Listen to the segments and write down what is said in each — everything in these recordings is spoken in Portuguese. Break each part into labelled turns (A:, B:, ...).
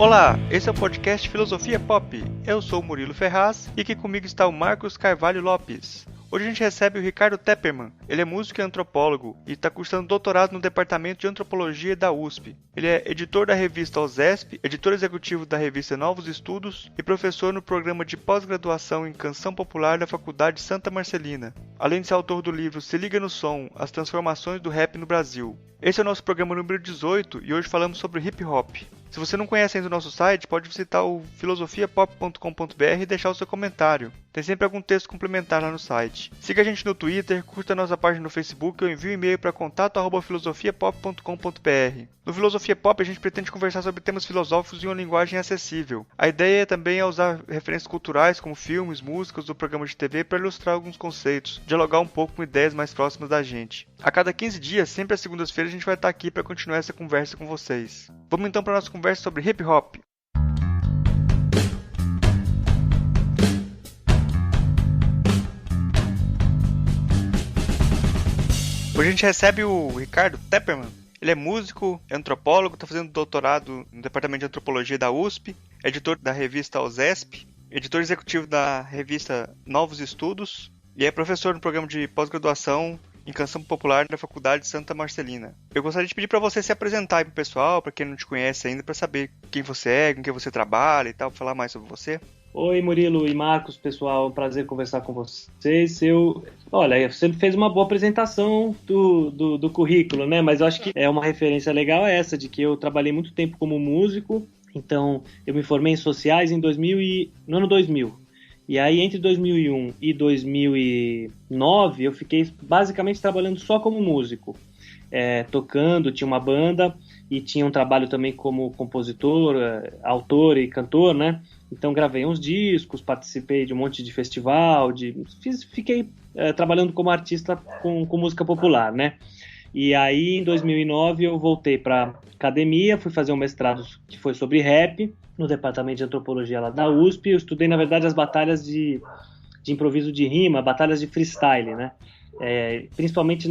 A: Olá, esse é o podcast Filosofia Pop. Eu sou o Murilo Ferraz e aqui comigo está o Marcos Carvalho Lopes. Hoje a gente recebe o Ricardo Tepperman. Ele é músico e antropólogo e está cursando doutorado no Departamento de Antropologia da USP. Ele é editor da revista OSESP, editor executivo da revista Novos Estudos e professor no programa de pós-graduação em Canção Popular da Faculdade Santa Marcelina. Além de ser autor do livro Se Liga no Som, As Transformações do Rap no Brasil. Esse é o nosso programa número 18 e hoje falamos sobre hip hop. Se você não conhece ainda o nosso site, pode visitar o filosofiapop.com.br e deixar o seu comentário. Tem sempre algum texto complementar lá no site. Siga a gente no Twitter, curta a nossa página no Facebook ou envie um e-mail para contato@filosofiapop.com.br. No Filosofia Pop a gente pretende conversar sobre temas filosóficos em uma linguagem acessível. A ideia também é usar referências culturais como filmes, músicas ou programas de TV para ilustrar alguns conceitos, dialogar um pouco com ideias mais próximas da gente. A cada 15 dias, sempre às segundas-feiras, a gente vai estar aqui para continuar essa conversa com vocês. Vamos então para a nossa conversa sobre hip hop. Hoje a gente recebe o Ricardo Tepperman. Ele é músico, é antropólogo, está fazendo doutorado no Departamento de Antropologia da USP, editor da revista OSESP, editor executivo da revista Novos Estudos e é professor no programa de pós-graduação em Canção Popular da Faculdade Santa Marcelina. Eu gostaria de pedir para você se apresentar aí pro pessoal, para quem não te conhece ainda, para saber quem você é, com quem você trabalha e tal, falar mais sobre você.
B: Oi, Murilo e Marcos, pessoal, é um prazer conversar com vocês. Olha, você fez uma boa apresentação do currículo, né? Mas eu acho que é uma referência legal essa, de que eu trabalhei muito tempo como músico, então eu me formei em sociais no ano 2000. E aí, entre 2001 e 2009, eu fiquei basicamente trabalhando só como músico, tocando, tinha uma banda e tinha um trabalho também como compositor, autor e cantor, né? Então gravei uns discos, participei de um monte de festival, fiquei trabalhando como artista com música popular, né? E aí, em 2009, eu voltei para academia, fui fazer um mestrado que foi sobre rap, no Departamento de Antropologia lá da USP. Eu estudei, na verdade, as batalhas de improviso de rima, batalhas de freestyle, né? Principalmente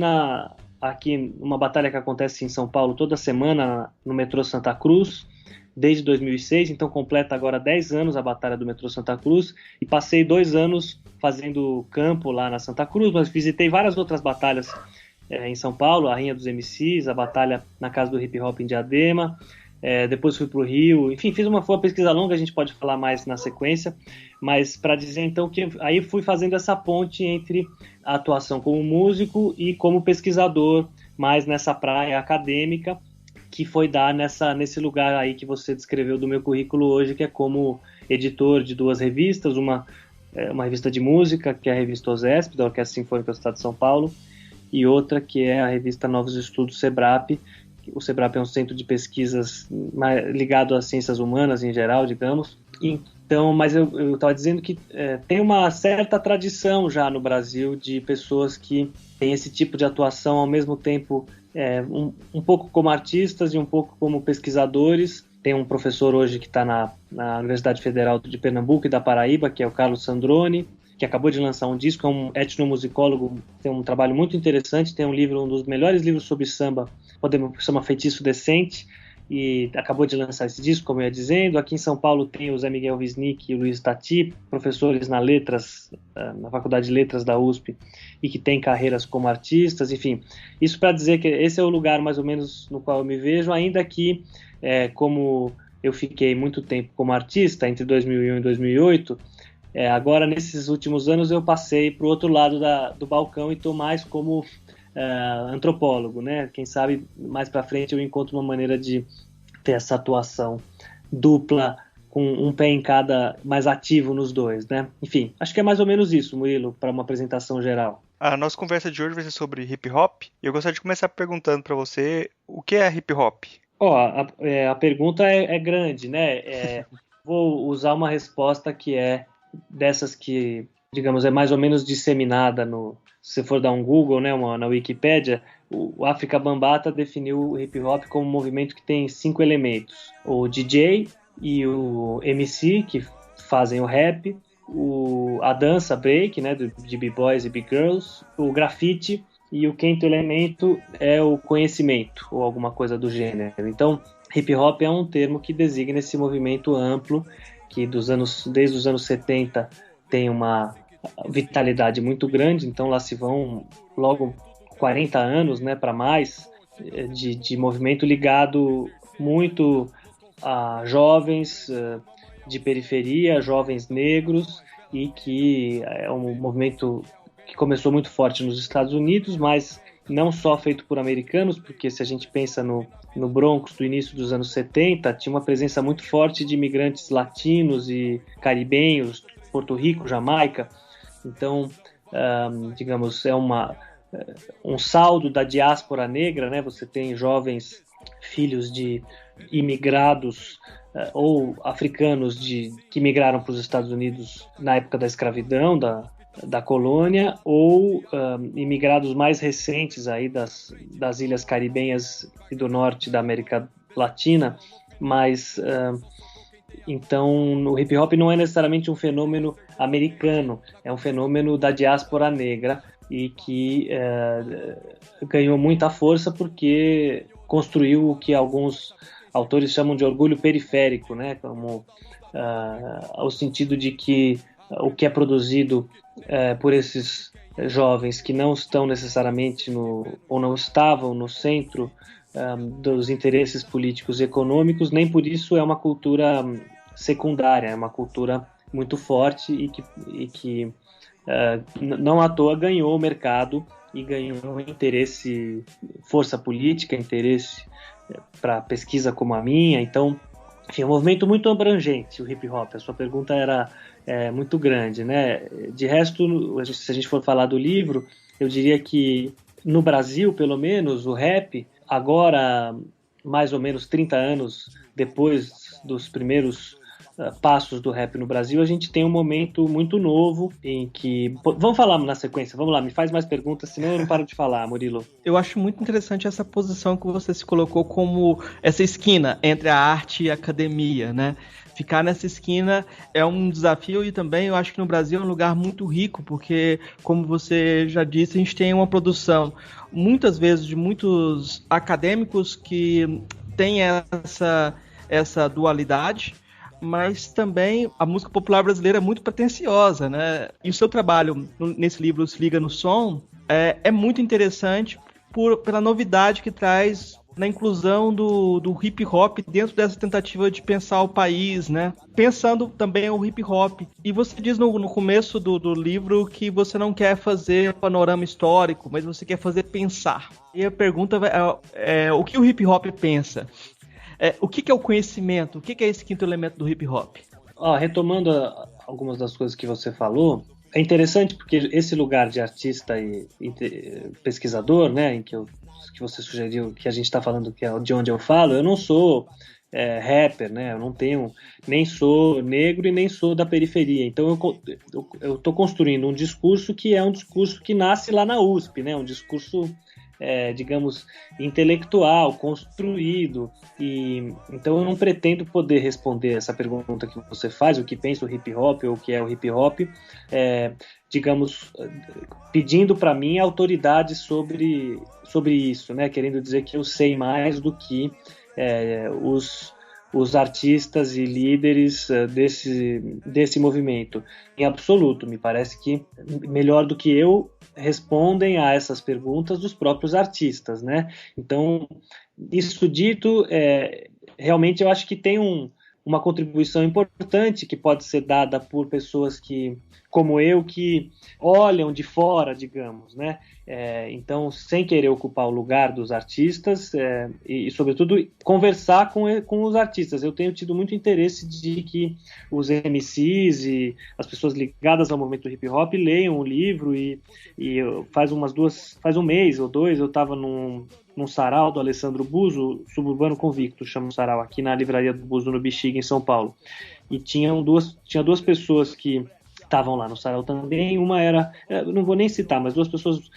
B: aqui, uma batalha que acontece em São Paulo toda semana, no metrô Santa Cruz, desde 2006, então completa agora 10 anos a batalha do metrô Santa Cruz, e passei 2 anos fazendo campo lá na Santa Cruz, mas visitei várias outras batalhas em São Paulo, a Rinha dos MCs, a batalha na Casa do Hip Hop em Diadema, depois fui para o Rio, enfim, fiz uma pesquisa longa, a gente pode falar mais na sequência, mas para dizer então que aí fui fazendo essa ponte entre a atuação como músico e como pesquisador, mais nessa praia acadêmica, que foi dar nesse lugar aí que você descreveu do meu currículo hoje, que é como editor de 2 revistas, uma revista de música, que é a revista OSESP, da Orquestra Sinfônica do Estado de São Paulo, e outra que é a revista Novos Estudos SEBRAP. O SEBRAP é um centro de pesquisas ligado às ciências humanas em geral, digamos. Então, mas eu estava dizendo que tem uma certa tradição já no Brasil de pessoas que têm esse tipo de atuação ao mesmo tempo um pouco como artistas e um pouco como pesquisadores. Tem um professor hoje que está na Universidade Federal de Pernambuco e da Paraíba, que é o Carlos Sandroni, que acabou de lançar um disco, é um etnomusicólogo, tem um trabalho muito interessante, tem um livro, um dos melhores livros sobre samba, chama Feitiço Decente, e acabou de lançar esse disco, como eu ia dizendo. Aqui em São Paulo tem o Zé Miguel Wisnik e o Luiz Tati, professores na Faculdade de Letras da USP, e que têm carreiras como artistas, enfim. Isso para dizer que esse é o lugar mais ou menos no qual eu me vejo, ainda que, como eu fiquei muito tempo como artista, entre 2001 e 2008, agora nesses últimos anos eu passei para o outro lado do balcão e estou mais como antropólogo, né? Quem sabe mais para frente eu encontro uma maneira de ter essa atuação dupla, com um pé em cada, mais ativo nos dois, né? Enfim, acho que é mais ou menos isso, Murilo, para uma apresentação geral.
A: A nossa conversa de hoje vai ser sobre hip hop e eu gostaria de começar perguntando para você o que é hip hop?
B: A pergunta é grande, né? Vou usar uma resposta que é dessas que, digamos, é mais ou menos disseminada se você for dar um Google, né, na Wikipédia. O África Bambaataa definiu o hip hop como um movimento que tem 5 elementos: o DJ e o MC, que fazem o rap, a dança break, né, de b-boys e b-girls, o grafite, e o quinto elemento é o conhecimento, ou alguma coisa do gênero. Então, hip hop é um termo que designa esse movimento amplo que desde os anos 70 tem uma vitalidade muito grande, então lá se vão logo 40 anos, né, para mais, de movimento ligado muito a jovens de periferia, jovens negros, e que é um movimento que começou muito forte nos Estados Unidos, mas não só feito por americanos, porque se a gente pensa no Bronx do início dos anos 70, tinha uma presença muito forte de imigrantes latinos e caribenhos, Porto Rico, Jamaica. Então, digamos, é um saldo da diáspora negra, né? Você tem jovens filhos de imigrados ou africanos que migraram para os Estados Unidos na época da escravidão, da colônia, ou imigrados mais recentes aí das ilhas caribenhas e do norte da América Latina, mas então o hip hop não é necessariamente um fenômeno americano, é um fenômeno da diáspora negra e que ganhou muita força porque construiu o que alguns autores chamam de orgulho periférico, né? Como ao sentido de que o que é produzido por esses jovens que não estão necessariamente ou não estavam no centro dos interesses políticos e econômicos, nem por isso é uma cultura secundária, é uma cultura muito forte e que não à toa ganhou o mercado e ganhou interesse, força política, interesse para pesquisa como a minha. Então, enfim, é um movimento muito abrangente, o hip hop. A sua pergunta era muito grande, né? De resto, se a gente for falar do livro, eu diria que no Brasil, pelo menos, o rap, agora mais ou menos 30 anos depois dos primeiros passos do rap no Brasil, a gente tem um momento muito novo em que... Vamos falar na sequência, vamos lá, me faz mais perguntas, senão eu não paro de falar, Murilo.
C: Eu acho muito interessante essa posição que você se colocou como essa esquina entre a arte e a academia, né? Ficar nessa esquina é um desafio e também eu acho que no Brasil é um lugar muito rico, porque, como você já disse, a gente tem uma produção, muitas vezes, de muitos acadêmicos que têm essa dualidade, mas também a música popular brasileira é muito pretensiosa, né? E o seu trabalho nesse livro, Se Liga no Som, é muito interessante pela novidade que traz na inclusão do hip hop dentro dessa tentativa de pensar o país, né? Pensando também o hip hop. E você diz no começo do livro que você não quer fazer panorama histórico, mas você quer fazer pensar. E a pergunta é o que o hip hop pensa? O que é o conhecimento? O que é esse quinto elemento do hip hop?
B: Retomando algumas das coisas que você falou, é interessante porque esse lugar de artista e pesquisador, né, em que você sugeriu que a gente está falando que é de onde eu falo, eu não sou rapper, né, eu não tenho, nem sou negro e nem sou da periferia, então eu estou construindo um discurso que é um discurso que nasce lá na USP, né, um discurso digamos, intelectual, construído, e então eu não pretendo poder responder essa pergunta que você faz, o que pensa o hip hop ou o que é o hip hop, digamos, pedindo para mim autoridade sobre isso, né? Querendo dizer que eu sei mais do que os artistas e líderes desse movimento. Em absoluto, me parece que melhor do que eu respondem a essas perguntas os próprios artistas, né? Então, isso dito, realmente eu acho que tem uma contribuição importante que pode ser dada por pessoas como eu, que olham de fora, digamos, né? Então, sem querer ocupar o lugar dos artistas e, sobretudo, conversar com os artistas. Eu tenho tido muito interesse de que os MCs e as pessoas ligadas ao movimento hip hop leiam o livro e faz um mês ou dois eu estava num sarau do Alessandro Buzo, Suburbano Convicto, chama o sarau, aqui na livraria do Buzo, no Bexiga, em São Paulo. E tinha duas pessoas que estavam lá no sarau também. Uma era, não vou nem citar, mas duas pessoas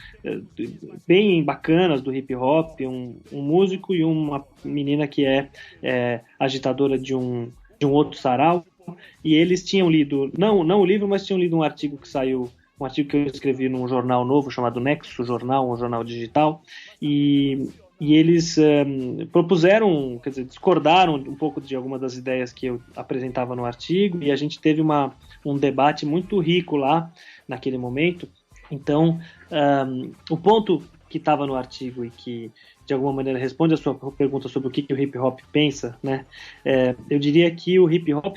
B: bem bacanas do hip hop, um músico e uma menina que é agitadora de um outro sarau. E eles tinham lido, não o livro, mas tinham lido um artigo que saiu, um artigo que eu escrevi num jornal novo chamado Nexo Jornal, um jornal digital, e e eles propuseram, quer dizer, discordaram um pouco de algumas das ideias que eu apresentava no artigo, e a gente teve um debate muito rico lá, naquele momento. Então, o ponto que estava no artigo e que, de alguma maneira, responde a sua pergunta sobre o que o hip hop pensa, né? Eu diria que o hip hop,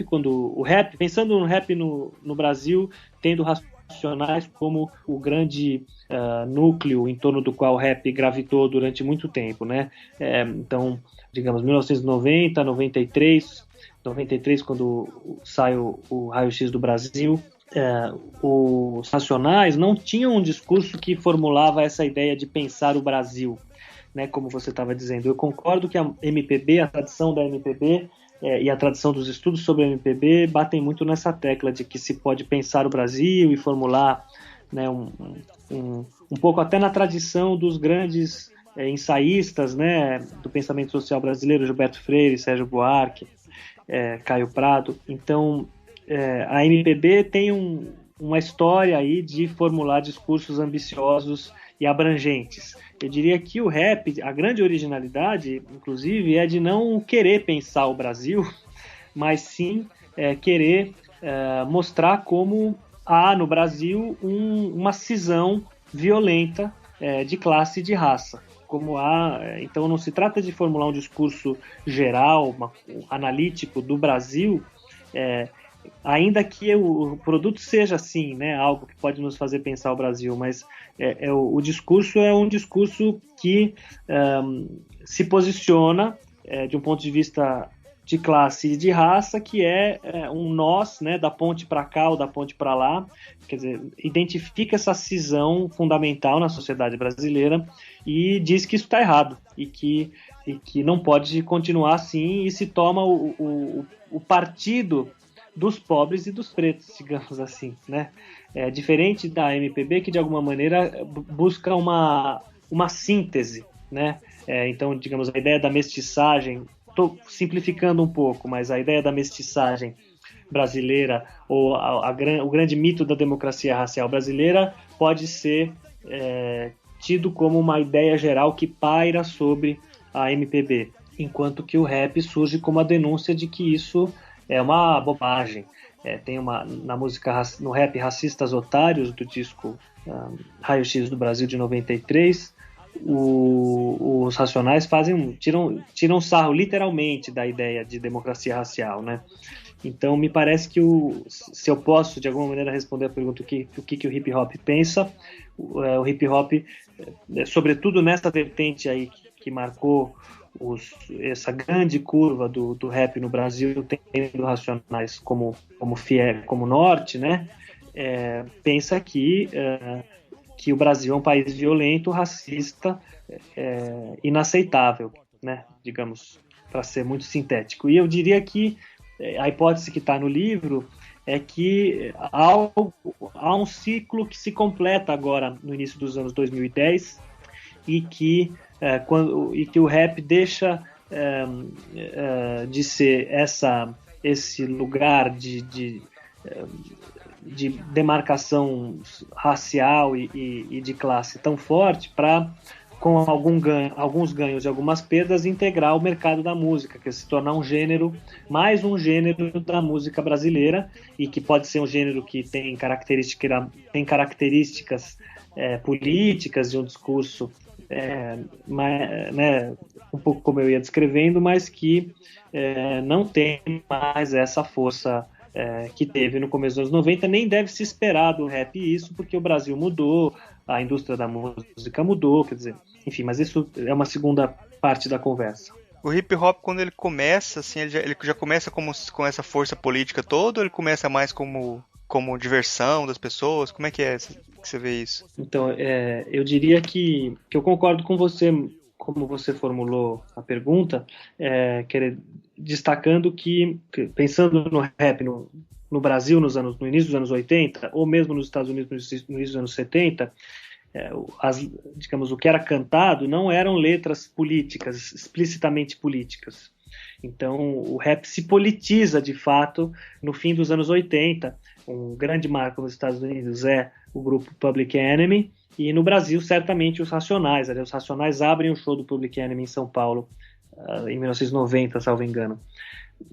B: pensando no rap no Brasil, tendo Racionais como o grande núcleo em torno do qual o rap gravitou durante muito tempo, né? Então, digamos, 1990, 93, quando sai o Raio-X do Brasil, os Racionais não tinham um discurso que formulava essa ideia de pensar o Brasil, né, como você estava dizendo. Eu concordo que a MPB, a tradição da MPB e a tradição dos estudos sobre a MPB batem muito nessa tecla de que se pode pensar o Brasil e formular, né, um pouco até na tradição dos grandes ensaístas, né, do pensamento social brasileiro, Gilberto Freire, Sérgio Buarque, Caio Prado. Então, a MPB tem uma história aí de formular discursos ambiciosos e abrangentes. Eu diria que o rap, a grande originalidade, inclusive, é de não querer pensar o Brasil, mas sim querer mostrar como há no Brasil uma cisão violenta de classe e de raça. Então não se trata de formular um discurso geral, analítico do Brasil, ainda que o produto seja assim, né, algo que pode nos fazer pensar o Brasil, mas o discurso é um discurso que se posiciona de um ponto de vista de classe e de raça, que um nós, né, da ponte para cá ou da ponte para lá, quer dizer, identifica essa cisão fundamental na sociedade brasileira e diz que isso está errado e que não pode continuar assim, e se toma o partido dos pobres e dos pretos, digamos assim, né? Diferente da MPB, que de alguma maneira busca uma síntese, né? Então, digamos, a ideia da mestiçagem, estou simplificando um pouco, mas a ideia da mestiçagem brasileira, ou o grande mito da democracia racial brasileira, pode ser tido como uma ideia geral que paira sobre a MPB, enquanto que o rap surge como a denúncia de que isso é uma bobagem. Tem na música, no rap Racistas Otários, do disco Raio-X do Brasil de 93, os Racionais tiram sarro literalmente da ideia de democracia racial, né? Então me parece que se eu posso de alguma maneira responder a pergunta o que o hip hop pensa, o hip hop, sobretudo nessa vertente aí que marcou essa grande curva do rap no Brasil, tendo Racionais como norte, né? Pensa que o Brasil é um país violento, racista, inaceitável, né? Digamos, para ser muito sintético. E eu diria que a hipótese que está no livro é que há um ciclo que se completa agora no início dos anos 2010 e que o rap deixa de ser esse lugar de demarcação racial e de classe tão forte para, com alguns ganhos e algumas perdas, integrar o mercado da música, que é se tornar mais um gênero da música brasileira, e que pode ser um gênero que tem características políticas de um discurso um pouco como eu ia descrevendo, mas que não tem mais essa força que teve no começo dos anos 90, nem deve se esperar do rap isso, porque o Brasil mudou, a indústria da música mudou, quer dizer, enfim, mas isso é uma segunda parte da conversa.
A: O hip hop, quando ele começa, assim, ele já começa com essa força política toda, ou ele começa mais como diversão das pessoas? Como é que você vê isso?
B: Então, eu diria que eu concordo com você, como você formulou a pergunta, destacando que, pensando no rap no Brasil no início dos anos 80, ou mesmo nos Estados Unidos no início dos anos 70, digamos, o que era cantado não eram letras políticas, explicitamente políticas. Então, o rap se politiza, de fato, no fim dos anos 80. Um grande marco nos Estados Unidos é o grupo Public Enemy, e no Brasil, certamente, os Racionais. Os Racionais abrem o show do Public Enemy em São Paulo, em 1990, salvo engano.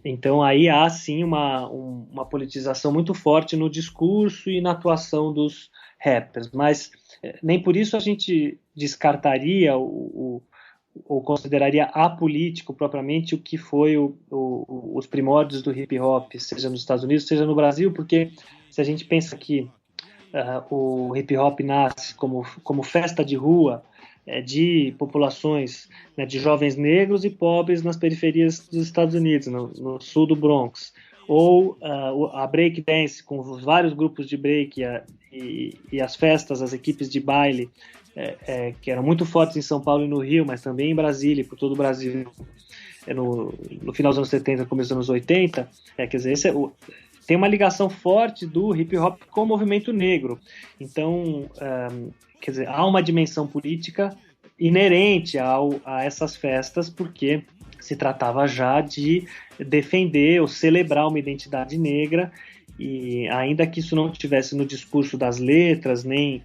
B: Então, aí há, sim, uma politização muito forte no discurso e na atuação dos rappers. Mas nem por isso a gente descartaria ou consideraria apolítico propriamente o que foi os primórdios do hip-hop, seja nos Estados Unidos, seja no Brasil, porque se a gente pensa que o hip-hop nasce como festa de rua de populações, né, de jovens negros e pobres nas periferias dos Estados Unidos, no sul do Bronx, ou a break dance com vários grupos de break e as festas, as equipes de baile que eram muito fortes em São Paulo e no Rio, mas também em Brasília e por todo o Brasil no final dos anos 70, começo dos anos 80, quer dizer, tem uma ligação forte do hip-hop com o movimento negro. Então, quer dizer, há uma dimensão política inerente a essas festas, porque se tratava já de defender ou celebrar uma identidade negra, e ainda que isso não estivesse no discurso das letras, nem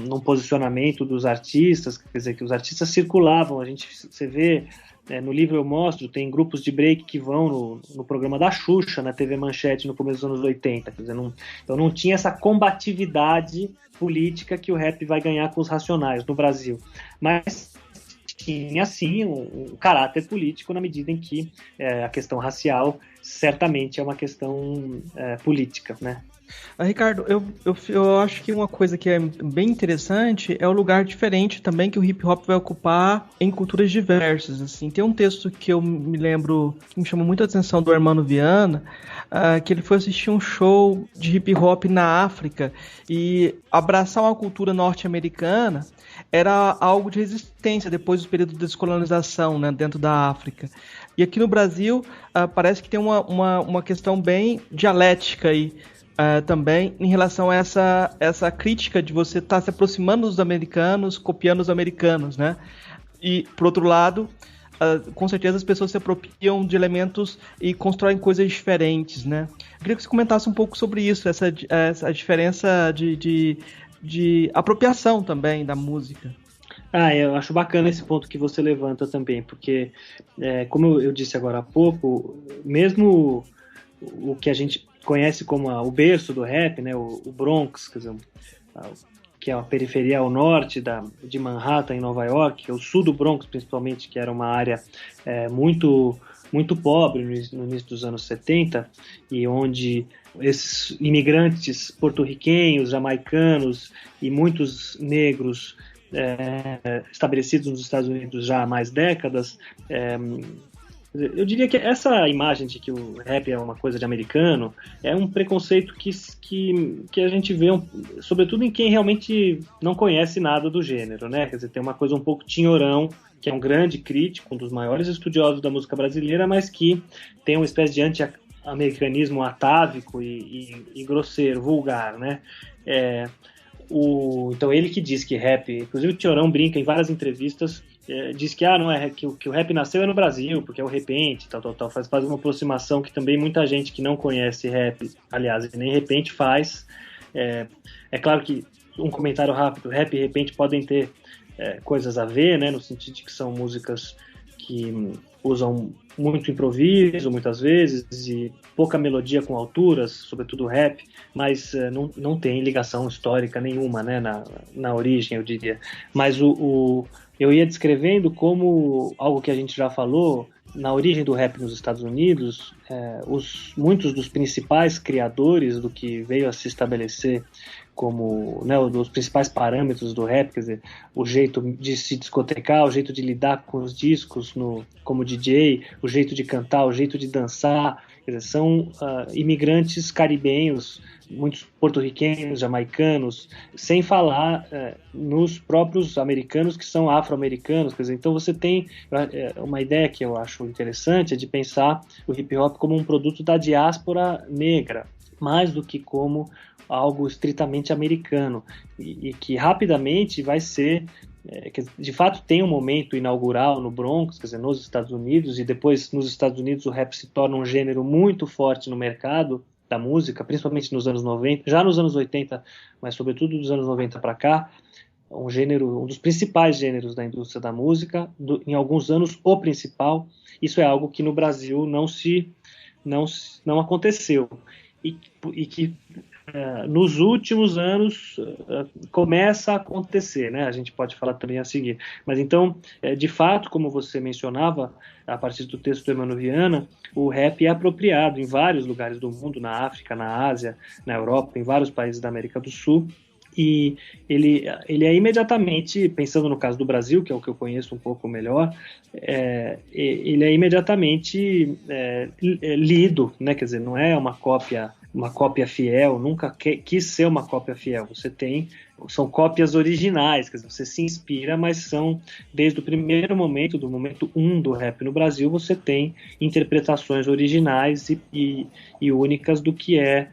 B: no posicionamento dos artistas, quer dizer, que os artistas circulavam, você vê, no livro eu mostro, tem grupos de break que vão no programa da Xuxa, na TV Manchete, no começo dos anos 80, quer dizer, então não tinha essa combatividade política que o rap vai ganhar com os Racionais no Brasil, mas tinha sim um caráter político na medida em que a questão racial certamente é uma questão política, né?
C: Ricardo, eu acho que uma coisa que é bem interessante é o lugar diferente também que o hip hop vai ocupar em culturas diversas. Assim, tem um texto que eu me lembro que me chamou muita atenção do Hermano Viana, que ele foi assistir um show de hip hop na África e abraçar uma cultura norte-americana era algo de resistência depois do período de descolonização, né, dentro da África. E aqui no Brasil parece que tem uma questão bem dialética aí. Também em relação a essa crítica de você estar se aproximando dos americanos, copiando os americanos, né? E, por outro lado, com certeza as pessoas se apropriam de elementos e constroem coisas diferentes, né? Eu queria que você comentasse um pouco sobre isso, essa diferença de apropriação também da música.
B: Eu acho bacana esse ponto que você levanta também, porque, como eu disse agora há pouco, mesmo o que a gente conhece como o berço do rap, né, o Bronx, quer dizer, que é a periferia ao norte de Manhattan, em Nova York, o sul do Bronx, principalmente, que era uma área muito, muito pobre no início dos anos 70, e onde esses imigrantes porto-riquenhos, jamaicanos e muitos negros estabelecidos nos Estados Unidos já há mais décadas, eu diria que essa imagem de que o rap é uma coisa de americano é um preconceito que a gente vê, sobretudo em quem realmente não conhece nada do gênero, né? Quer dizer, tem uma coisa um pouco Tinhorão, que é um grande crítico, um dos maiores estudiosos da música brasileira, mas que tem uma espécie de anti-americanismo atávico e grosseiro, vulgar, né? Então ele que diz que rap, inclusive o Tinhorão brinca em várias entrevistas, diz que não é que o rap nasceu no Brasil, porque é o repente, tal, faz uma aproximação que também muita gente que não conhece rap, aliás, nem repente faz. É claro que, um comentário rápido, rap e repente podem ter coisas a ver, né, no sentido de que são músicas que usam muito improviso, muitas vezes, e pouca melodia com alturas, sobretudo o rap, mas não tem ligação histórica nenhuma, né, na origem, eu diria. Mas eu ia descrevendo como algo que a gente já falou, na origem do rap nos Estados Unidos, muitos dos principais criadores do que veio a se estabelecer como, né, dos principais parâmetros do rap, quer dizer, o jeito de se discotecar, o jeito de lidar com os discos como DJ, o jeito de cantar, o jeito de dançar, quer dizer, são imigrantes caribenhos, muitos porto-riquenhos, jamaicanos, sem falar nos próprios americanos que são afro-americanos, quer dizer, então você tem uma ideia que eu acho interessante, é de pensar o hip-hop como um produto da diáspora negra, mais do que como algo estritamente americano, e que rapidamente vai ser, que de fato tem um momento inaugural no Bronx, quer dizer, nos Estados Unidos, e depois nos Estados Unidos o rap se torna um gênero muito forte no mercado, da música, principalmente nos anos 90, já nos anos 80, mas sobretudo dos anos 90 para cá, um dos principais gêneros da indústria da música, em alguns anos o principal. Isso é algo que no Brasil não aconteceu e que nos últimos anos começa a acontecer, né? A gente pode falar também a seguir. Mas então, de fato, como você mencionava, a partir do texto do Emmanuel Viana, o rap é apropriado em vários lugares do mundo, na África, na Ásia, na Europa, em vários países da América do Sul. E ele é imediatamente, pensando no caso do Brasil, que é o que eu conheço um pouco melhor, ele é imediatamente lido, né? Quer dizer, não é uma cópia fiel, nunca quis ser uma cópia fiel. São cópias originais, quer dizer, você se inspira, mas são, desde o primeiro momento, do momento 1 do rap no Brasil, você tem interpretações originais e únicas do que é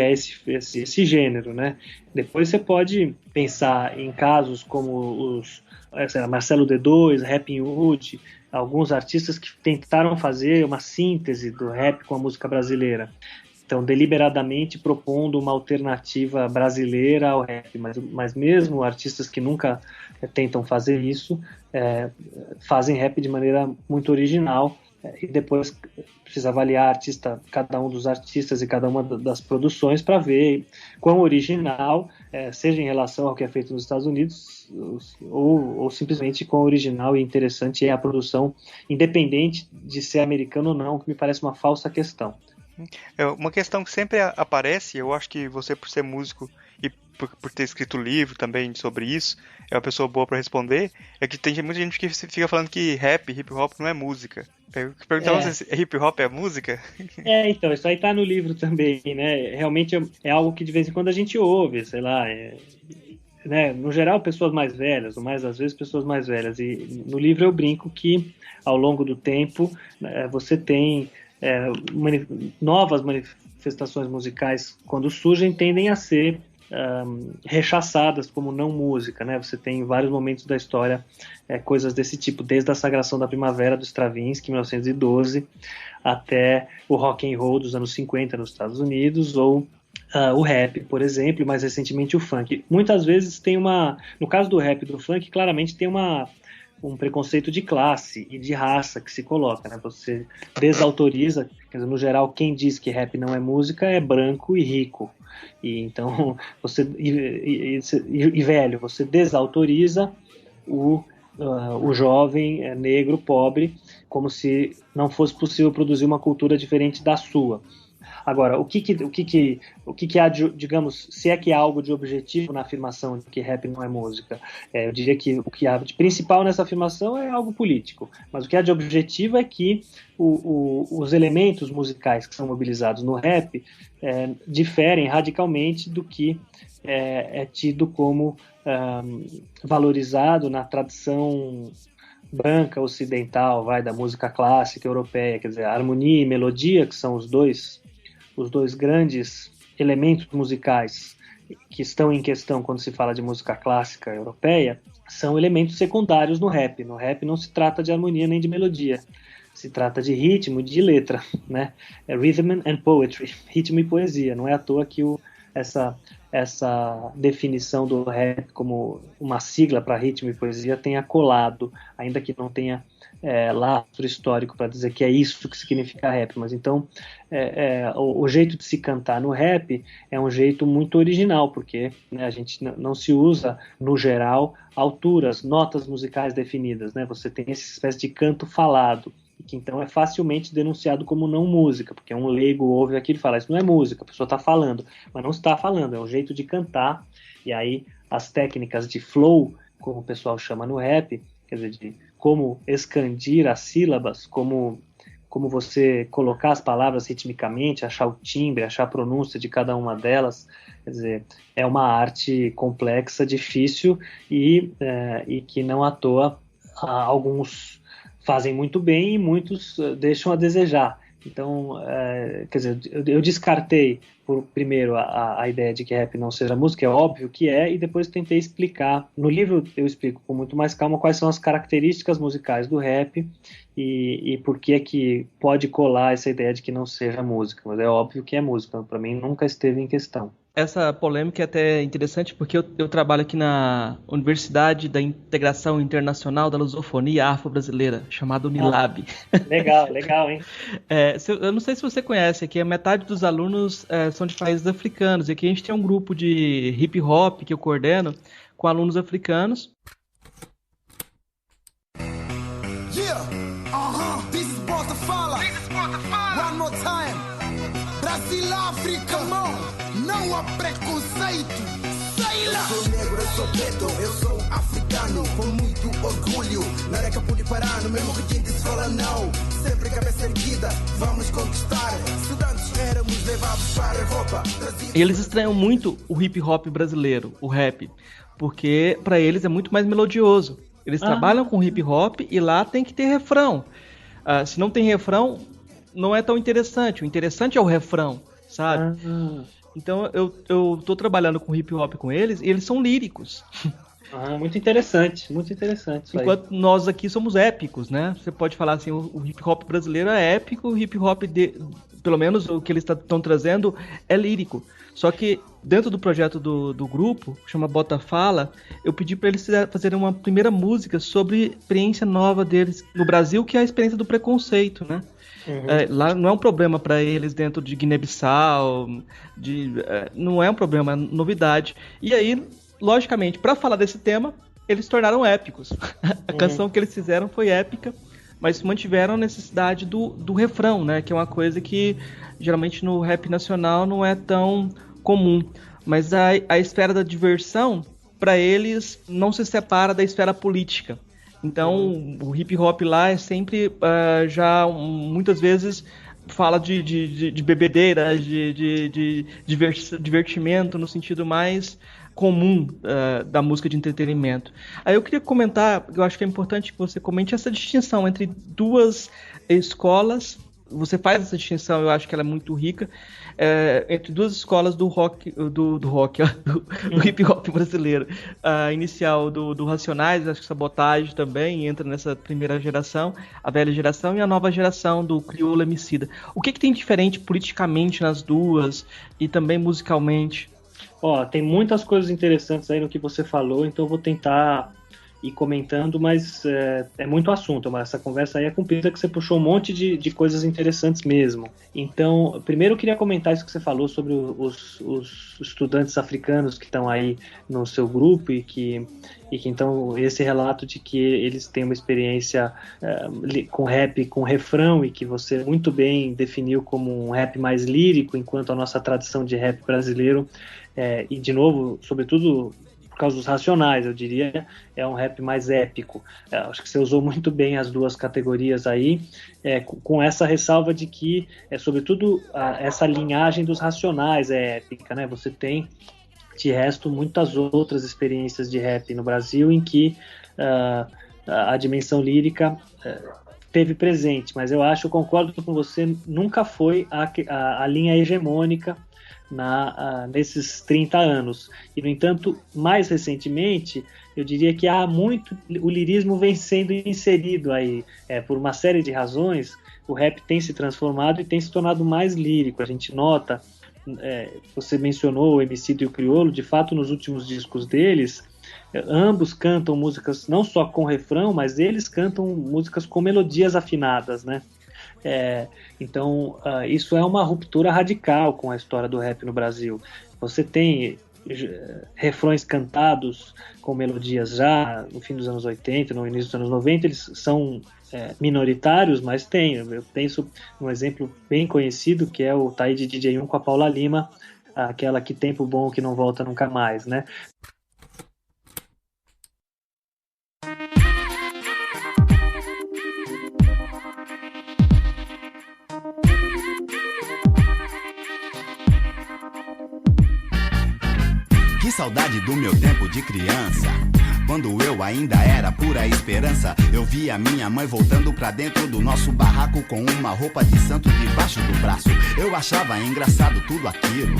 B: esse gênero, né? Depois você pode pensar em casos como Marcelo D2, Rapping Hood, alguns artistas que tentaram fazer uma síntese do rap com a música brasileira. Então, deliberadamente propondo uma alternativa brasileira ao rap, mas mesmo artistas que nunca tentam fazer isso, fazem rap de maneira muito original, e depois precisa avaliar cada um dos artistas e cada uma das produções para ver quão original, seja em relação ao que é feito nos Estados Unidos, ou simplesmente quão original e interessante é a produção, independente de ser americano ou não, que me parece uma falsa questão.
A: Uma questão que sempre aparece, eu acho que você, por ser músico e por ter escrito livro também sobre isso, é uma pessoa boa para responder, é que tem muita gente que fica falando que rap, hip hop não é música. Eu perguntava se hip hop é música?
B: Então, isso aí tá no livro também, né? Realmente é algo que de vez em quando a gente ouve, sei lá, né? No geral, pessoas mais velhas, ou mais às vezes pessoas mais velhas. E no livro eu brinco que, ao longo do tempo, você tem novas manifestações musicais, quando surgem, tendem a ser rechaçadas como não música, né? Você tem em vários momentos da história coisas desse tipo, desde a Sagração da Primavera do Stravinsky, em 1912, até o rock and roll dos anos 50 nos Estados Unidos, ou o rap, por exemplo, e mais recentemente o funk. Muitas vezes no caso do rap e do funk, claramente tem um preconceito de classe e de raça que se coloca, né? Você desautoriza, quer dizer, no geral, quem diz que rap não é música é branco e rico. E então velho, você desautoriza o jovem negro pobre, como se não fosse possível produzir uma cultura diferente da sua. Agora, o que há de, digamos, se é que há algo de objetivo na afirmação de que rap não é música? Eu diria que o que há de principal nessa afirmação é algo político, mas o que há de objetivo é que os elementos musicais que são mobilizados no rap diferem radicalmente do que é tido como valorizado na tradição branca ocidental, da música clássica europeia. Quer dizer, a harmonia e melodia, que são os dois grandes elementos musicais que estão em questão quando se fala de música clássica europeia, são elementos secundários no rap. No rap não se trata de harmonia nem de melodia, se trata de ritmo e de letra, né? Rhythm and poetry, ritmo e poesia. Não é à toa que essa definição do rap como uma sigla para ritmo e poesia tenha colado, ainda que não tenha lastro histórico para dizer que é isso que significa rap. Mas então o jeito de se cantar no rap é um jeito muito original, porque, né, a gente não se usa, no geral, alturas, notas musicais definidas, né? Você tem essa espécie de canto falado, que então é facilmente denunciado como não música, porque um leigo ouve aquilo e fala, isso não é música, a pessoa está falando, mas não está falando, é um jeito de cantar. E aí as técnicas de flow, como o pessoal chama no rap, quer dizer, de como excandir as sílabas, como você colocar as palavras ritmicamente, achar o timbre, achar a pronúncia de cada uma delas, quer dizer, é uma arte complexa, difícil e que não à toa alguns fazem muito bem e muitos deixam a desejar. Então, quer dizer, eu descartei primeiro a ideia de que rap não seja música, é óbvio que é, e depois tentei explicar. No livro eu explico com muito mais calma quais são as características musicais do rap e por que é que pode colar essa ideia de que não seja música, mas é óbvio que é música, para mim nunca esteve em questão.
C: Essa polêmica é até interessante porque eu trabalho aqui na Universidade da Integração Internacional da Lusofonia Afro-Brasileira, chamada Unilab.
B: Legal, hein?
C: Eu não sei se você conhece, aqui a metade dos alunos são de países africanos, e aqui a gente tem um grupo de hip hop que eu coordeno com alunos africanos.
D: This is Bota Fala. One more time. Brasil, África, não há preconceito. Sei lá. Eu sou negro, eu sou preto, eu sou africano, com muito orgulho. Não é que eu pude parar, no mesmo que gente se fala não. Sempre cabeça erguida, vamos conquistar. Estudantes éramos levados para a Europa.
C: Eles estranham muito o hip hop brasileiro, o rap, porque para eles é muito mais melodioso. Eles trabalham com hip hop e lá tem que ter refrão. Se não tem refrão, não é tão interessante. O interessante é o refrão, sabe? Então eu tô trabalhando com hip hop com eles e eles são líricos.
B: Muito interessante isso.
C: Enquanto nós aqui somos épicos, né? Você pode falar assim, o hip hop brasileiro é épico, o hip hop, pelo menos o que eles estão trazendo, é lírico. Só que dentro do projeto do grupo, que chama Bota Fala, eu pedi para eles fazerem uma primeira música sobre a experiência nova deles no Brasil, que é a experiência do preconceito, né? Lá não é um problema para eles dentro de Guiné-Bissau, não é um problema, é novidade. E aí, logicamente, para falar desse tema, eles se tornaram épicos. A canção que eles fizeram foi épica, mas mantiveram a necessidade do refrão, né? Que é uma coisa que geralmente no rap nacional não é tão comum. Mas a esfera da diversão, para eles, não se separa da esfera política. Então, o hip hop lá é sempre, muitas vezes, fala de bebedeira, de divertimento no sentido mais comum da música de entretenimento. Aí eu queria comentar, eu acho que é importante que você comente essa distinção entre duas escolas. Você faz essa distinção, eu acho que ela é muito rica, entre duas escolas do rock, do hip hop brasileiro. A inicial do Racionais, acho que Sabotagem também entra nessa primeira geração, a velha geração, e a nova geração do Criolo Emicida. O que tem diferente politicamente nas duas e também musicalmente?
B: Tem muitas coisas interessantes aí no que você falou, então eu vou tentar ir comentando, mas é muito assunto, mas essa conversa aí é comprida, que você puxou um monte de coisas interessantes mesmo. Então, primeiro eu queria comentar isso que você falou sobre os estudantes africanos que estão aí no seu grupo e que então esse relato de que eles têm uma experiência com rap, com refrão, e que você muito bem definiu como um rap mais lírico, enquanto a nossa tradição de rap brasileiro, e de novo, sobretudo por causa dos Racionais, eu diria, é um rap mais épico. Acho que você usou muito bem as duas categorias aí, com essa ressalva de que, sobretudo, essa linhagem dos Racionais é épica, né? Você tem, de resto, muitas outras experiências de rap no Brasil em que a dimensão lírica teve presente, mas eu concordo com você, nunca foi a linha hegemônica nesses 30 anos. E, no entanto, mais recentemente, eu diria que o lirismo vem sendo inserido aí. Por uma série de razões, o rap tem se transformado e tem se tornado mais lírico. A gente nota, você mencionou o Emicida e o Criolo, de fato, nos últimos discos deles, ambos cantam músicas não só com refrão, mas eles cantam músicas com melodias afinadas, né? Então, isso é uma ruptura radical com a história do rap no Brasil. Você tem refrões cantados com melodias já no fim dos anos 80, no início dos anos 90, eles são minoritários, mas eu penso num exemplo bem conhecido, que é o Taíde DJ 1 com a Paula Lima, aquela Que Tempo Bom Que Não Volta Nunca Mais, né?
E: Que saudade do meu tempo de criança, quando eu ainda era pura esperança. Eu via minha mãe voltando pra dentro do nosso barraco com uma roupa de santo debaixo do braço. Eu achava engraçado tudo aquilo,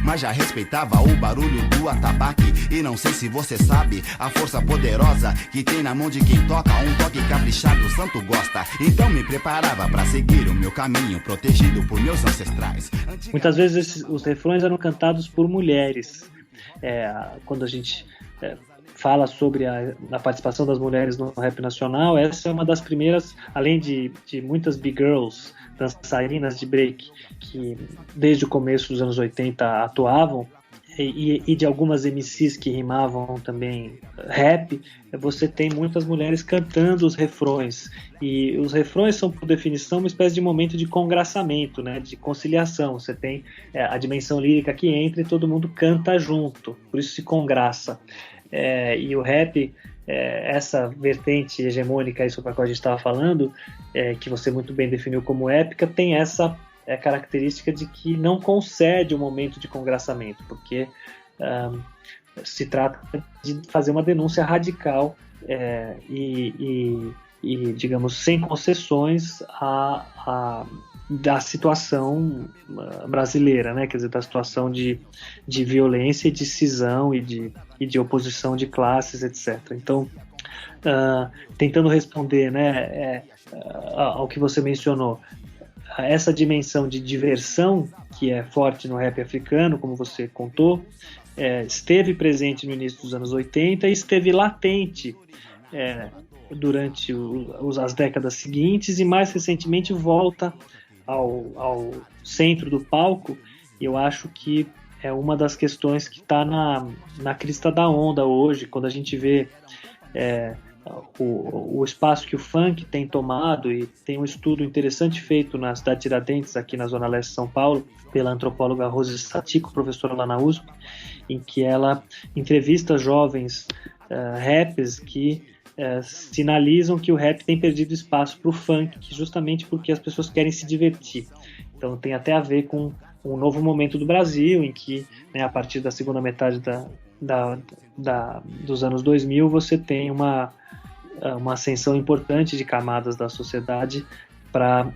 E: mas já respeitava o barulho do atabaque. E não sei se você sabe a força poderosa que tem na mão de quem toca. Um toque caprichado o santo gosta. Então me preparava pra seguir o meu caminho, protegido por meus ancestrais.
B: Muitas vezes os refrões eram cantados por mulheres. Quando a gente fala sobre a participação das mulheres no rap nacional, essa é uma das primeiras, além de muitas big girls, dançarinas de break, que desde o começo dos anos 80 atuavam, e de algumas MCs que rimavam também rap, você tem muitas mulheres cantando os refrões, e os refrões são, por definição, uma espécie de momento de congraçamento, né, de conciliação. Você tem a dimensão lírica que entra e todo mundo canta junto, por isso se congraça. E o rap, essa vertente hegemônica sobre a qual a gente estava falando, que você muito bem definiu como épica, tem essa característica de que não concede o momento de congraçamento, porque se trata de fazer uma denúncia radical e digamos, sem concessões da situação brasileira, né? Quer dizer, da situação de violência e de cisão e de oposição de classes, etc. Então, tentando responder, né, ao que você mencionou, essa dimensão de diversão que é forte no rap africano, como você contou, esteve presente no início dos anos 80 e esteve latente durante as décadas seguintes, e mais recentemente volta ao centro do palco. E eu acho que é uma das questões que está na crista da onda hoje, quando a gente vê o espaço que o funk tem tomado. E tem um estudo interessante feito na cidade de Tiradentes, aqui na Zona Leste de São Paulo, pela antropóloga Rose Satico, professora lá na USP, em que ela entrevista jovens rappers que sinalizam que o rap tem perdido espaço para o funk, justamente porque as pessoas querem se divertir. Então tem até a ver com um novo momento do Brasil, em que, né, a partir da segunda metade dos anos 2000, você tem uma ascensão importante de camadas da sociedade para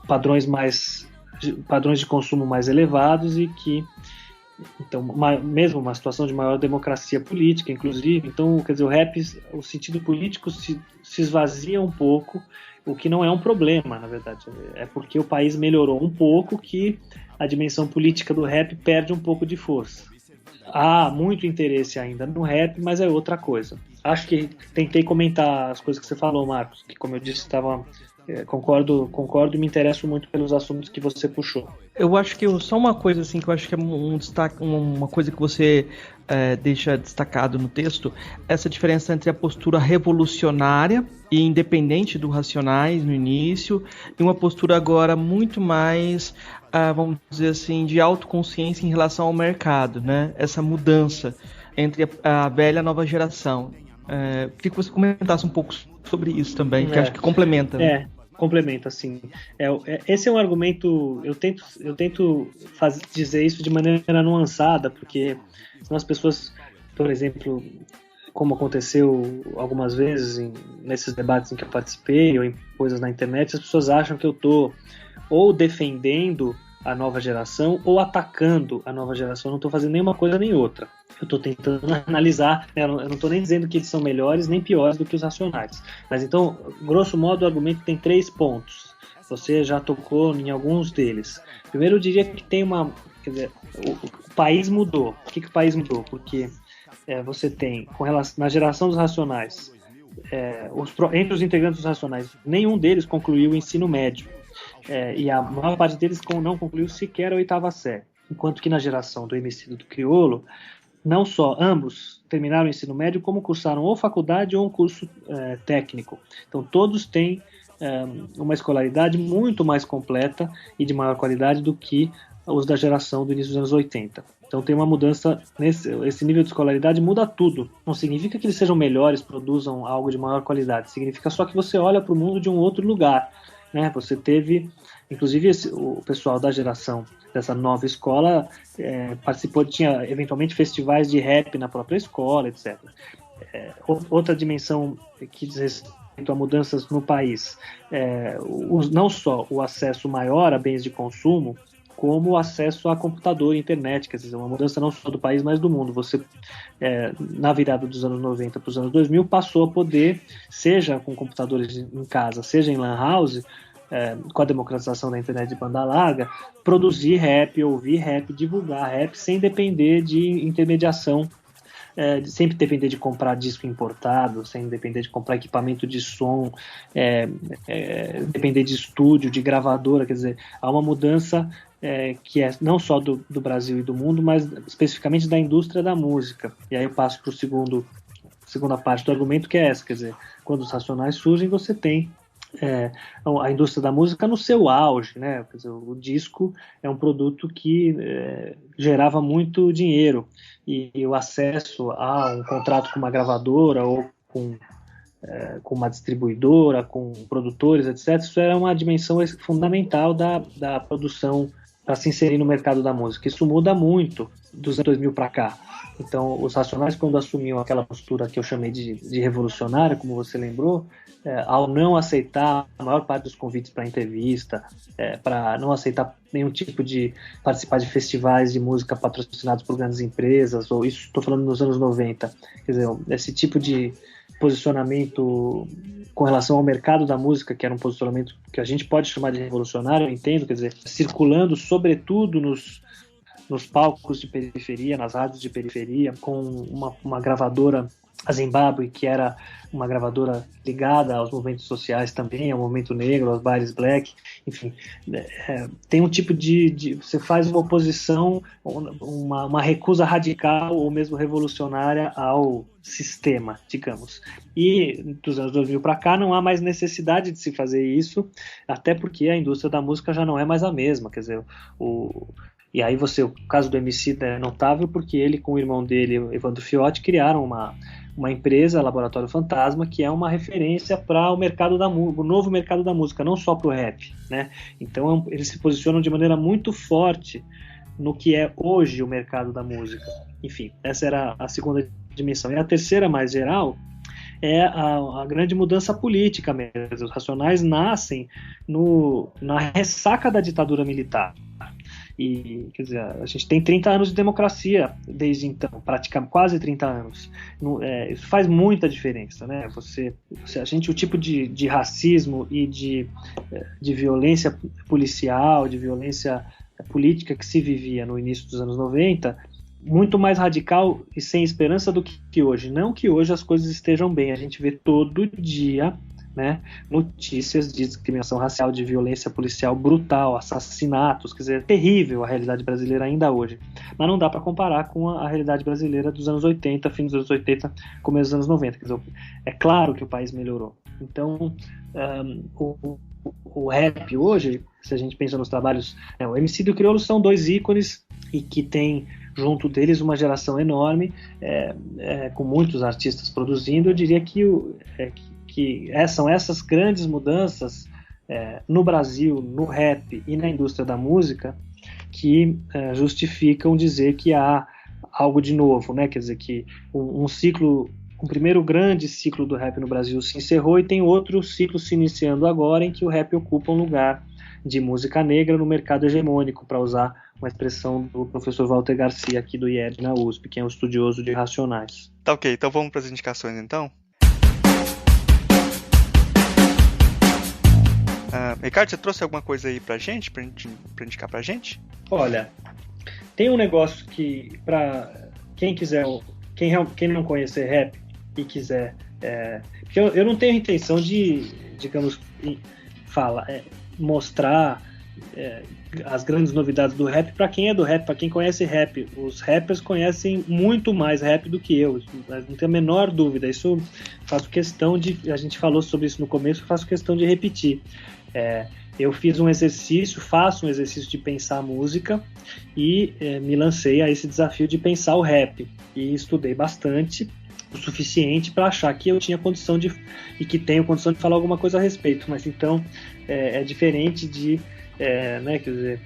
B: padrões de consumo mais elevados, e que, então, mesmo uma situação de maior democracia política, inclusive. Então, quer dizer, o rap, o sentido político se esvazia um pouco, o que não é um problema, na verdade. É porque o país melhorou um pouco que a dimensão política do rap perde um pouco de força. Há muito interesse ainda no rap, mas é outra coisa. Acho que tentei comentar as coisas que você falou, Marcos, que, como eu disse, concordo e me interesso muito pelos assuntos que você puxou.
C: Eu acho que só uma coisa assim que eu acho que é um destaque, uma coisa que você deixa destacado no texto, essa diferença entre a postura revolucionária e independente do Racionais no início, e uma postura agora muito mais, vamos dizer assim, de autoconsciência em relação ao mercado, né? Essa mudança entre a velha e a nova geração. Queria que você comentasse um pouco sobre isso também, que acho que complementa. Né?
B: Complementa, sim. Esse é um argumento, eu tento dizer isso de maneira nuançada, porque senão as pessoas, por exemplo, como aconteceu algumas vezes nesses debates em que eu participei, ou em coisas na internet, as pessoas acham que eu estou ou defendendo a nova geração ou atacando a nova geração. Eu não estou fazendo nenhuma coisa nem outra. Eu estou tentando analisar, né? Eu não estou nem dizendo que eles são melhores nem piores do que os Racionais. Mas então, grosso modo, o argumento tem 3 pontos. Você já tocou em alguns deles. Primeiro, eu diria que tem quer dizer, o país mudou. Por que o país mudou? Porque você tem, na geração dos Racionais, entre os integrantes dos Racionais, nenhum deles concluiu o ensino médio. E a maior parte deles não concluiu sequer a 8ª série. Enquanto que na geração do Emicida do Criolo, não só ambos terminaram o ensino médio, como cursaram ou faculdade ou um curso técnico. Então todos têm uma escolaridade muito mais completa e de maior qualidade do que os da geração do início dos anos 80. Então tem uma mudança, esse nível de escolaridade muda tudo. Não significa que eles sejam melhores, produzam algo de maior qualidade, significa só que você olha para o mundo de um outro lugar. Né? Você teve, inclusive o pessoal da geração dessa nova escola participou, tinha eventualmente festivais de rap na própria escola, etc. Outra dimensão que diz respeito a mudanças no país, não só o acesso maior a bens de consumo, como o acesso a computador e internet, quer dizer, uma mudança não só do país, mas do mundo. Você, na virada dos anos 90 para os anos 2000, passou a poder, seja com computadores em casa, seja em lan house, com a democratização da internet de banda larga, produzir rap, ouvir rap, divulgar rap, sem depender de intermediação, sempre depender de comprar disco importado, sem depender de comprar equipamento de som, depender de estúdio, de gravadora. Quer dizer, há uma mudança que é não só do Brasil e do mundo, mas especificamente da indústria da música. E aí eu passo para a segunda parte do argumento, que é essa, quer dizer, quando os Racionais surgem, você tem a indústria da música no seu auge, né? Quer dizer, o disco é um produto que gerava muito dinheiro, e o acesso a um contrato com uma gravadora ou com uma distribuidora, com produtores, etc., isso era uma dimensão fundamental da produção para se inserir no mercado da música. Isso muda muito dos anos 2000 para cá. Então, os Racionais, quando assumiam aquela postura que eu chamei de revolucionária, como você lembrou, ao não aceitar a maior parte dos convites para entrevista, para não aceitar nenhum tipo de participar de festivais de música patrocinados por grandes empresas, ou isso estou falando nos anos 90, quer dizer, esse tipo de posicionamento com relação ao mercado da música, que era um posicionamento que a gente pode chamar de revolucionário, eu entendo, quer dizer, circulando sobretudo nos palcos de periferia, nas rádios de periferia, com uma gravadora, a Zimbábue, que era uma gravadora ligada aos movimentos sociais também, ao movimento negro, aos bailes black, enfim, tem um tipo você faz uma oposição, uma recusa radical ou mesmo revolucionária ao sistema, digamos. E dos anos 2000 para cá não há mais necessidade de se fazer isso, até porque a indústria da música já não é mais a mesma, quer dizer, e aí o caso do Emicida é notável porque ele com o irmão dele, Evandro Fiotti, criaram uma empresa, Laboratório Fantasma, que é uma referência para o mercado o novo mercado da música, não só para o rap, né? Então eles se posicionam de maneira muito forte no que é hoje o mercado da música. Enfim, essa era a segunda dimensão. E a terceira, mais geral, é a grande mudança política mesmo. Os Racionais nascem na ressaca da ditadura militar. E, quer dizer, a gente tem 30 anos de democracia desde então, praticamente quase 30 anos. Isso faz muita diferença, né? O tipo de racismo e de violência policial, de violência política que se vivia no início dos anos 90, muito mais radical e sem esperança do que hoje. Não que hoje as coisas estejam bem, a gente vê todo dia, né, notícias de discriminação racial, de violência policial brutal, assassinatos, quer dizer, é terrível a realidade brasileira ainda hoje, mas não dá para comparar com a realidade brasileira dos anos 80, fim dos anos 80, começo dos anos 90, quer dizer, é claro que o país melhorou. Então, o rap hoje, se a gente pensa nos trabalhos, o Emicida e o Criolo são dois ícones e que tem junto deles uma geração enorme, com muitos artistas produzindo. Eu diria que são essas grandes mudanças no Brasil, no rap e na indústria da música que justificam dizer que há algo de novo, né? Quer dizer, que um primeiro grande ciclo do rap no Brasil se encerrou e tem outro ciclo se iniciando agora, em que o rap ocupa um lugar de música negra no mercado hegemônico, para usar uma expressão do professor Walter Garcia aqui do IED na USP, que é um estudioso de Racionais.
A: Tá, ok, então vamos para as indicações então? Ricardo, você trouxe alguma coisa aí pra indicar pra gente?
B: Olha, tem um negócio que, pra quem quiser, quem não conhecer rap e quiser, porque eu não tenho intenção de, digamos, mostrar as grandes novidades do rap para quem é do rap, para quem conhece rap. Os rappers conhecem muito mais rap do que eu, não tenho a menor dúvida. Isso faço questão a gente falou sobre isso no começo, faço questão de repetir. Eu faço um exercício de pensar a música e me lancei a esse desafio de pensar o rap, e estudei bastante, o suficiente para achar que eu tinha condição e que tenho condição de falar alguma coisa a respeito. Mas então é diferente de, né, quer dizer,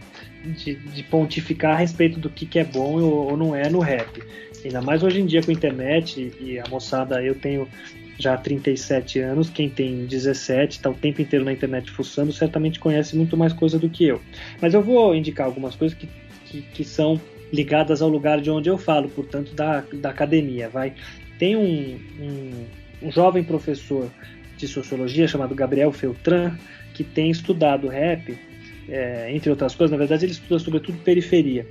B: de pontificar a respeito do que é bom ou não é no rap. Ainda mais hoje em dia com a internet e a moçada, eu tenho já 37 anos, quem tem 17 está o tempo inteiro na internet fuçando, certamente conhece muito mais coisa do que eu. Mas eu vou indicar algumas coisas que são ligadas ao lugar de onde eu falo, portanto da academia. Tem um jovem professor de sociologia chamado Gabriel Feltran, que tem estudado rap, entre outras coisas. Na verdade ele estuda sobretudo periferia,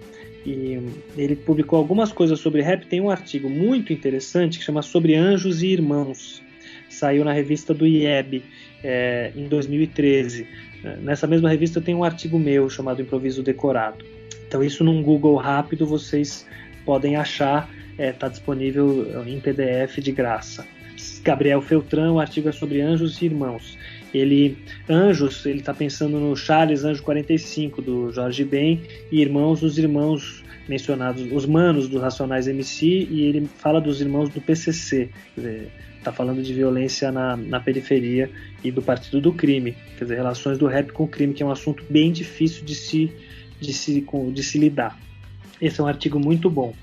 B: e ele publicou algumas coisas sobre rap. Tem um artigo muito interessante que chama Sobre Anjos e Irmãos, saiu na revista do IEB em 2013. Nessa mesma revista tem um artigo meu chamado Improviso Decorado. Então isso num Google rápido vocês podem achar, está disponível em PDF de graça. Gabriel Feltran, o artigo é sobre Anjos e Irmãos. Anjos, ele está pensando no Charles Anjo 45, do Jorge Ben, e Irmãos, os irmãos mencionados, os manos do Racionais MC, e ele fala dos irmãos do PCC, está falando de violência na periferia e do Partido do Crime, quer dizer, relações do rap com o crime, que é um assunto bem difícil de se lidar. Esse é um artigo muito bom.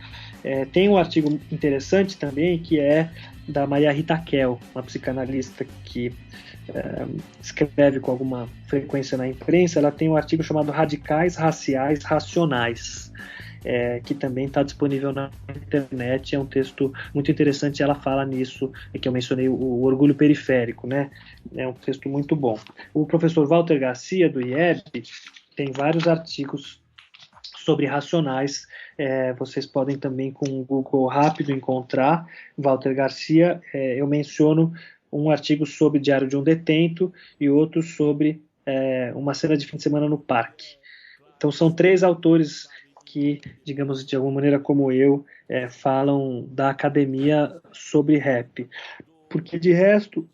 B: Tem um artigo interessante também, que é da Maria Rita Kell, uma psicanalista que escreve com alguma frequência na imprensa. Ela tem um artigo chamado Radicais, Raciais, Racionais, que também está disponível na internet. É um texto muito interessante, ela fala nisso, que eu mencionei, o orgulho periférico, né? É um texto muito bom. O professor Walter Garcia, do IEB, tem vários artigos sobre racionais. Vocês podem também, com o Google rápido, encontrar Walter Garcia. Eu menciono um artigo sobre Diário de um Detento e outro sobre uma cena de fim de semana no parque. Então são 3 autores que, digamos, de alguma maneira como eu, falam da academia sobre rap. Porque de resto,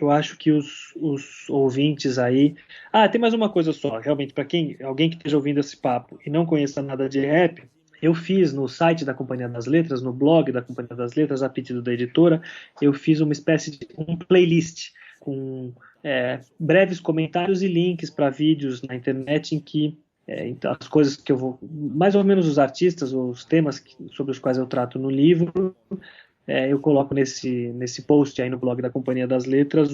B: eu acho que os ouvintes aí... tem mais uma coisa só, realmente, para alguém que esteja ouvindo esse papo e não conheça nada de rap, eu fiz no site da Companhia das Letras, no blog da Companhia das Letras, a pedido da editora, eu fiz uma espécie de playlist com breves comentários e links para vídeos na internet em que então, as coisas que eu vou... mais ou menos os artistas, os temas sobre os quais eu trato no livro, eu coloco nesse post aí no blog da Companhia das Letras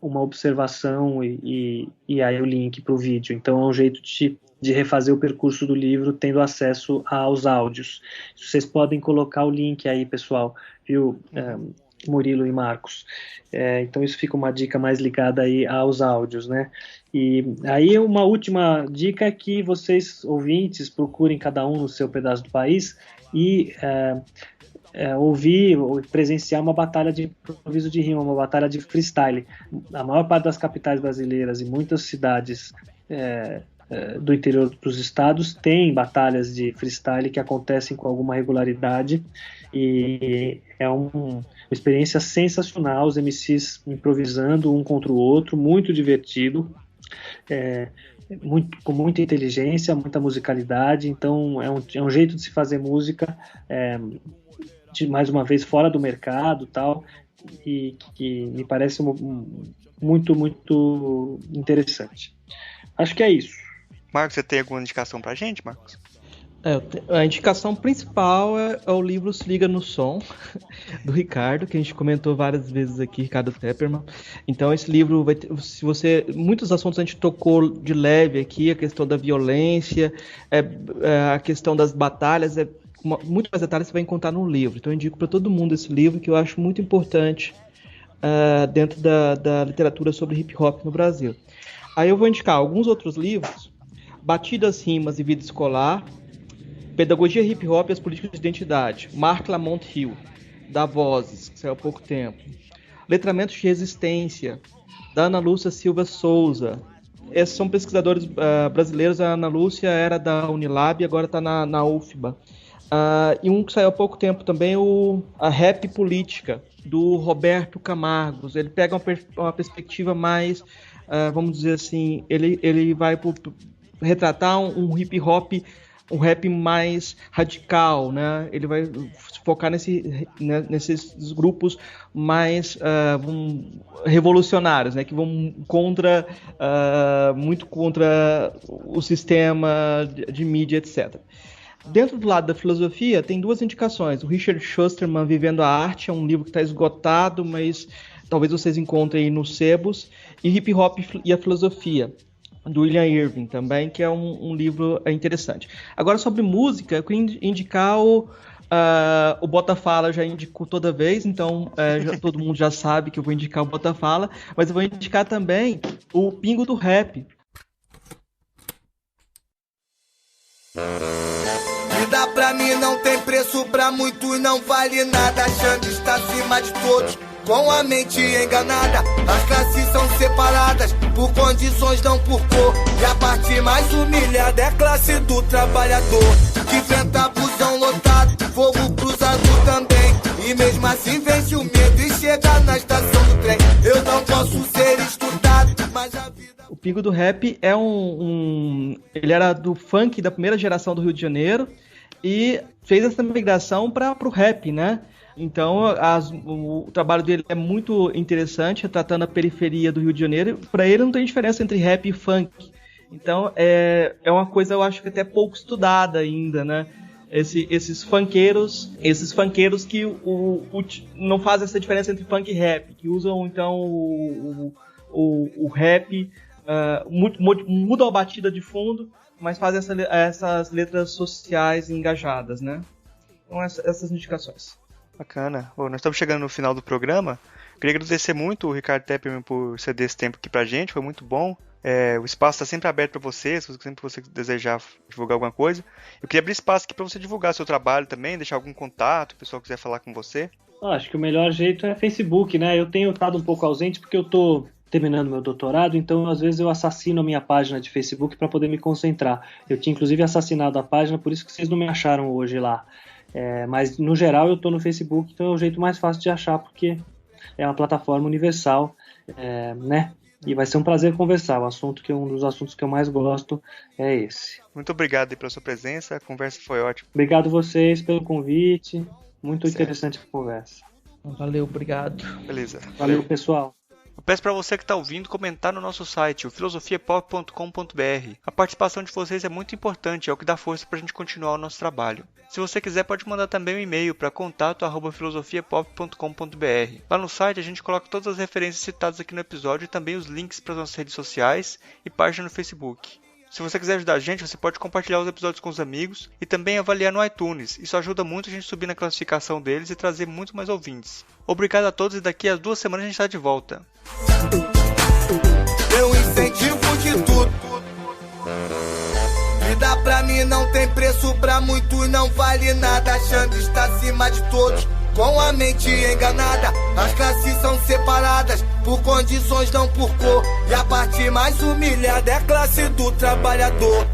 B: uma observação e aí o link para o vídeo. Então é um jeito de refazer o percurso do livro tendo acesso aos áudios. Vocês podem colocar o link aí, pessoal, viu, Murilo e Marcos? Então isso fica uma dica mais ligada aí aos áudios, né? E aí uma última dica é que vocês, ouvintes, procurem cada um no seu pedaço do país e ouvir ou presenciar uma batalha de improviso de rima, uma batalha de freestyle. A maior parte das capitais brasileiras e muitas cidades do interior dos estados tem batalhas de freestyle que acontecem com alguma regularidade, e é uma experiência sensacional, os MCs improvisando um contra o outro, muito divertido, com muita inteligência, muita musicalidade. Então é um jeito de se fazer música, mais uma vez fora do mercado, tal, e que me parece muito, muito interessante. Acho que é isso.
A: Marcos, você tem alguma indicação pra gente, Marcos?
C: A indicação principal é o livro Se Liga no Som, do Ricardo, que a gente comentou várias vezes aqui, Ricardo Tepperman. Então esse livro vai ter, muitos assuntos a gente tocou de leve aqui, a questão da violência, a questão das batalhas, muito mais detalhes você vai encontrar no livro. Então eu indico para todo mundo esse livro, que eu acho muito importante dentro da literatura sobre hip hop no Brasil. Aí eu vou indicar alguns outros livros: Batidas, Rimas e Vida Escolar, Pedagogia Hip Hop e as Políticas de Identidade, Mark Lamont Hill, da Vozes, que saiu há pouco tempo. Letramentos de Resistência, da Ana Lúcia Silva Souza. Esses são pesquisadores brasileiros. A Ana Lúcia era da Unilab e agora está na UFBA. E um que saiu há pouco tempo também, a Rap Política, do Roberto Camargos. Ele pega uma perspectiva mais, vamos dizer assim, ele vai retratar um hip hop um rap mais radical, né? Ele vai focar nesses grupos mais revolucionários, né? Que vão muito contra o sistema de mídia, etc. Dentro do lado da filosofia, tem duas indicações. O Richard Schusterman, Vivendo a Arte, é um livro que está esgotado, mas talvez vocês encontrem aí nos sebos. E Hip Hop e a Filosofia, do William Irving também, que é um livro interessante. Agora, sobre música, eu queria indicar o Botafala, eu já indico toda vez, então todo mundo já sabe que eu vou indicar o Botafala, mas eu vou indicar também o Pingo do Rap.
D: Vida pra mim não tem preço, pra muitos não vale nada, achando está acima de todos, com a mente enganada. As classes são separadas por condições, não por cor, e a parte mais humilhada é a classe do trabalhador, que enfrenta busão lotado, fogo cruzado também, e mesmo assim vence o medo e chega na estação do trem. Eu não posso ser estudado, mas a vida...
C: O Pingo do Rap é ele era do funk da primeira geração do Rio de Janeiro e fez essa migração para o rap, né? Então, o trabalho dele é muito interessante, retratando a periferia do Rio de Janeiro. Para ele não tem diferença entre rap e funk. Então, é uma coisa, eu acho que até pouco estudada ainda, né? Esses funkeiros que não fazem essa diferença entre funk e rap, que usam, então, o rap, mudam a batida de fundo, mas fazem essas letras sociais engajadas, né? Então, essas indicações.
A: Bacana. Nós estamos chegando no final do programa. Queria agradecer muito o Ricardo Tepperman por ceder esse tempo aqui pra gente, foi muito bom. O espaço está sempre aberto para você, se sempre você desejar divulgar alguma coisa. Eu queria abrir espaço aqui para você divulgar seu trabalho também, deixar algum contato, o pessoal quiser falar com você.
B: Acho que o melhor jeito é Facebook, né? Eu tenho estado um pouco ausente porque eu estou terminando meu doutorado, então às vezes eu assassino a minha página de Facebook para poder me concentrar. Eu tinha inclusive assassinado a página, por isso que vocês não me acharam hoje lá. Mas no geral eu estou no Facebook, então é o jeito mais fácil de achar, porque é uma plataforma universal, né? E vai ser um prazer conversar. Um dos assuntos que eu mais gosto é esse.
A: Muito obrigado aí pela sua presença, a conversa foi ótima.
B: Obrigado vocês pelo convite, muito interessante a conversa.
C: Valeu, obrigado.
A: Beleza.
B: Valeu, pessoal.
A: Eu peço para você que está ouvindo comentar no nosso site, o filosofiapop.com.br. A participação de vocês é muito importante, é o que dá força para a gente continuar o nosso trabalho. Se você quiser, pode mandar também um e-mail para contato@filosofiapop.com.br. Lá no site a gente coloca todas as referências citadas aqui no episódio e também os links para as nossas redes sociais e página no Facebook. Se você quiser ajudar a gente, você pode compartilhar os episódios com os amigos e também avaliar no iTunes. Isso ajuda muito a gente subir na classificação deles e trazer muito mais ouvintes. Obrigado a todos e daqui a 2 semanas a gente está de volta.
D: Eu incentivo de tudo. Vida pra mim não tem preço, pra muitos não vale nada, achando está acima de todos, com a mente enganada. As classes são separadas por condições, não por cor, e a parte mais humilhada é a classe do trabalhador,